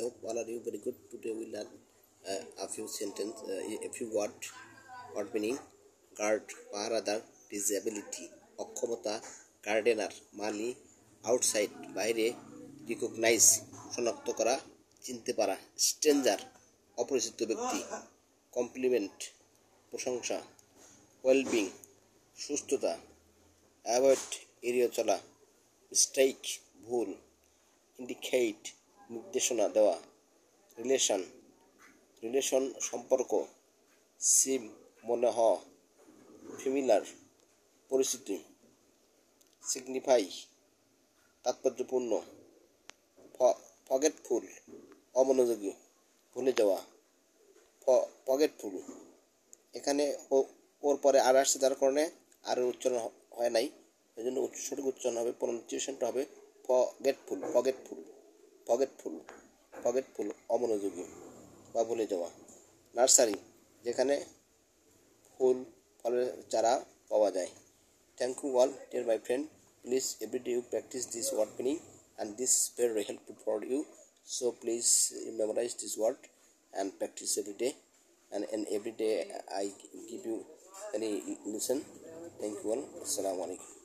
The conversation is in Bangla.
hope all are you very good. Today we learn a few sentence, a few word meaning. Guard, পাহারাদার, disability, অক্ষমতা, গার্ডেনার, মালি, আউটসাইড, বাইরে, রিকগনাইজ, শনাক্ত করা, চিনতে পারা, স্ট্রেঞ্জার, অপরিচিত ব্যক্তি, কমপ্লিমেন্ট, প্রশংসা, ওয়েলবিং, সুস্থতা, অ্যাভয়েড, এড়িয়ে চলা, মিস্টেক, ভুল, ইন্ডিকেট, নির্দেশনা দেওয়া, রিলেশন সম্পর্ক, সিম মনে হওয়া, ফেমিলার পরিস্থিতি, সিগনিফাই তাৎপর্যপূর্ণ, ফরগেটফুল অমনোযোগী, ভুলে যাওয়া, ফরগেটফুল। এখানে ওর পরে আর আসছে, যার কারণে আর উচ্চারণ হয় নাই, এই জন্য সঠিক উচ্চারণ হবে, প্রনাউন্সিয়েশনটা হবে ফরগেটফুল অমনোযোগী বা ভুলে যাওয়া। নার্সারি, যেখানে ফুল ফলের চারা পাওয়া যায়। Thank you all, dear my friend. Please every day you practice this word meaning, and this is very helpful for you. So please memorize this word and practice every day. And every day I give you any lesson. Thank you all. Assalamu alaikum.